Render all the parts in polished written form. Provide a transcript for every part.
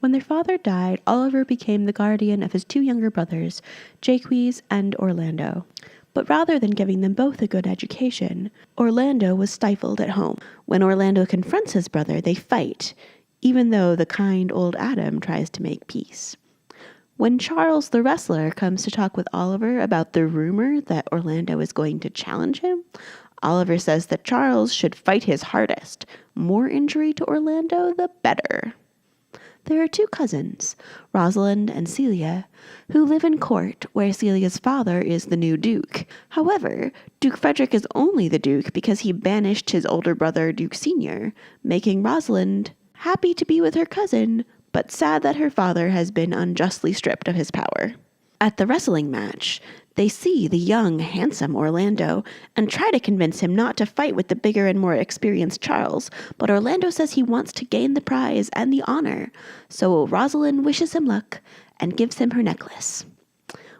When their father died, Oliver became the guardian of his two younger brothers, Jaques and Orlando. But rather than giving them both a good education, Orlando was stifled at home. When Orlando confronts his brother, they fight, even though the kind old Adam tries to make peace. When Charles the wrestler comes to talk with Oliver about the rumor that Orlando is going to challenge him, Oliver says that Charles should fight his hardest. More injury to Orlando, the better. There are two cousins, Rosalind and Celia, who live in court where Celia's father is the new Duke. However, Duke Frederick is only the Duke because he banished his older brother, Duke Sr., making Rosalind happy to be with her cousin, but sad that her father has been unjustly stripped of his power. At the wrestling match, they see the young, handsome Orlando and try to convince him not to fight with the bigger and more experienced Charles, but Orlando says he wants to gain the prize and the honor, so Rosalind wishes him luck and gives him her necklace.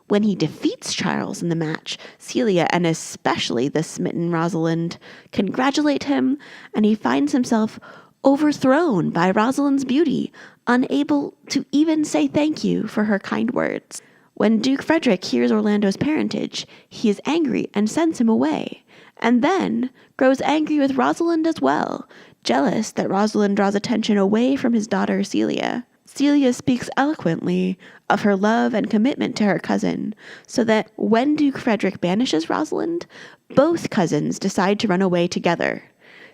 When he defeats Charles in the match, Celia and especially the smitten Rosalind congratulate him, and he finds himself overthrown by Rosalind's beauty, unable to even say thank you for her kind words. When Duke Frederick hears Orlando's parentage, he is angry and sends him away, and then grows angry with Rosalind as well, jealous that Rosalind draws attention away from his daughter Celia. Celia speaks eloquently of her love and commitment to her cousin, so that when Duke Frederick banishes Rosalind, both cousins decide to run away together.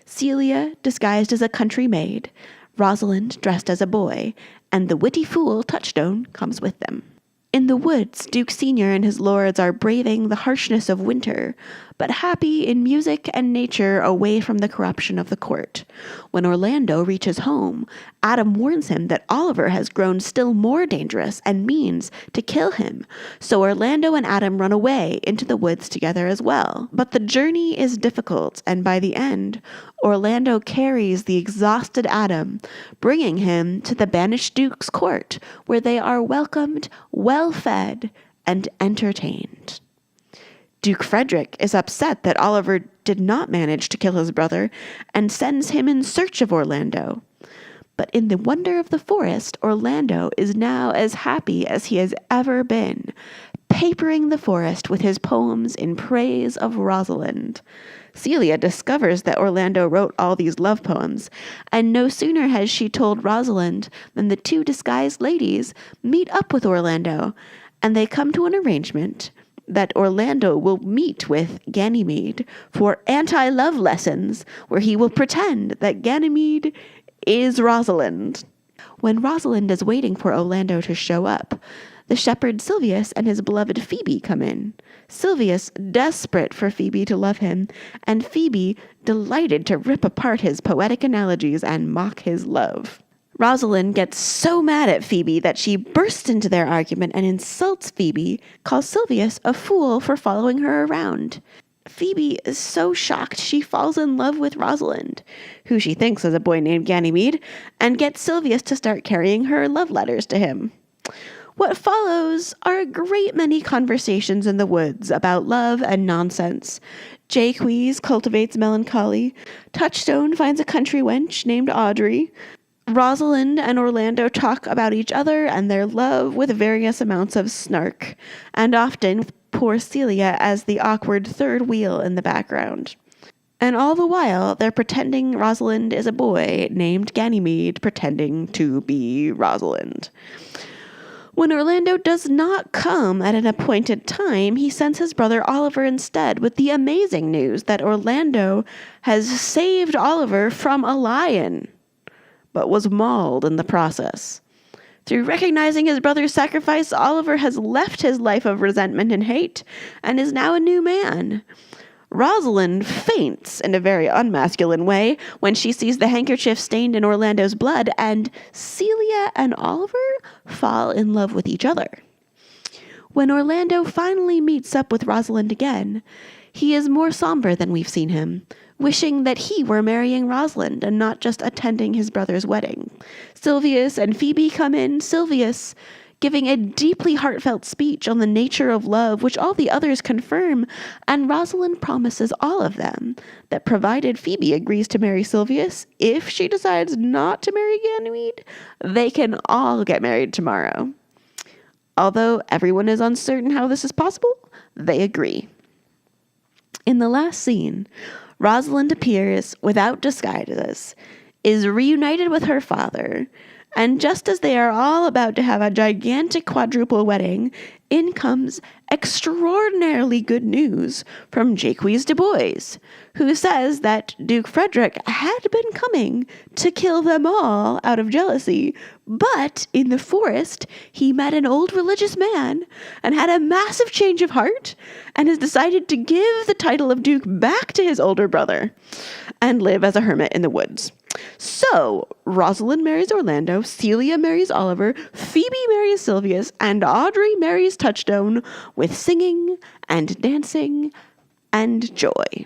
Celia disguised as a country maid, Rosalind dressed as a boy, and the witty fool Touchstone comes with them. In the woods, Duke Sr. and his lords are braving the harshness of winter, but happy in music and nature away from the corruption of the court. When Orlando reaches home, Adam warns him that Oliver has grown still more dangerous and means to kill him, so Orlando and Adam run away into the woods together as well. But the journey is difficult, and by the end, Orlando carries the exhausted Adam, bringing him to the banished Duke's court, where they are welcomed, well-fed, and entertained. Duke Frederick is upset that Oliver did not manage to kill his brother and sends him in search of Orlando. But in the wonder of the forest, Orlando is now as happy as he has ever been, papering the forest with his poems in praise of Rosalind. Celia discovers that Orlando wrote all these love poems, and no sooner has she told Rosalind than the two disguised ladies meet up with Orlando, and they come to an arrangement that Orlando will meet with Ganymede for anti-love lessons, where he will pretend that Ganymede is Rosalind. When Rosalind is waiting for Orlando to show up, the shepherd Silvius and his beloved Phoebe come in. Silvius desperate for Phoebe to love him, and Phoebe delighted to rip apart his poetic analogies and mock his love. Rosalind gets so mad at Phoebe that she bursts into their argument and insults Phoebe, calls Silvius a fool for following her around. Phoebe is so shocked she falls in love with Rosalind, who she thinks is a boy named Ganymede, and gets Silvius to start carrying her love letters to him. What follows are a great many conversations in the woods about love and nonsense. Jaques cultivates melancholy. Touchstone finds a country wench named Audrey. Rosalind and Orlando talk about each other and their love with various amounts of snark, and often with poor Celia as the awkward third wheel in the background. And all the while, they're pretending Rosalind is a boy named Ganymede pretending to be Rosalind. When Orlando does not come at an appointed time, he sends his brother Oliver instead with the amazing news that Orlando has saved Oliver from a lion, but was mauled in the process. Through recognizing his brother's sacrifice, Oliver has left his life of resentment and hate and is now a new man. Rosalind faints in a very unmasculine way when she sees the handkerchief stained in Orlando's blood, and Celia and Oliver fall in love with each other. When Orlando finally meets up with Rosalind again, he is more somber than we've seen him, wishing that he were marrying Rosalind and not just attending his brother's wedding. Silvius and Phoebe come in. Silvius giving a deeply heartfelt speech on the nature of love, which all the others confirm, and Rosalind promises all of them that provided Phoebe agrees to marry Silvius, if she decides not to marry Ganymede, they can all get married tomorrow. Although everyone is uncertain how this is possible, they agree. In the last scene, Rosalind appears without disguises, is reunited with her father, and just as they are all about to have a gigantic quadruple wedding, in comes extraordinarily good news from Jacques de Boys, who says that Duke Frederick had been coming to kill them all out of jealousy, but in the forest he met an old religious man and had a massive change of heart and has decided to give the title of Duke back to his older brother and live as a hermit in the woods. So, Rosalind marries Orlando, Celia marries Oliver, Phoebe marries Silvius, and Audrey marries Touchstone with singing and dancing and joy.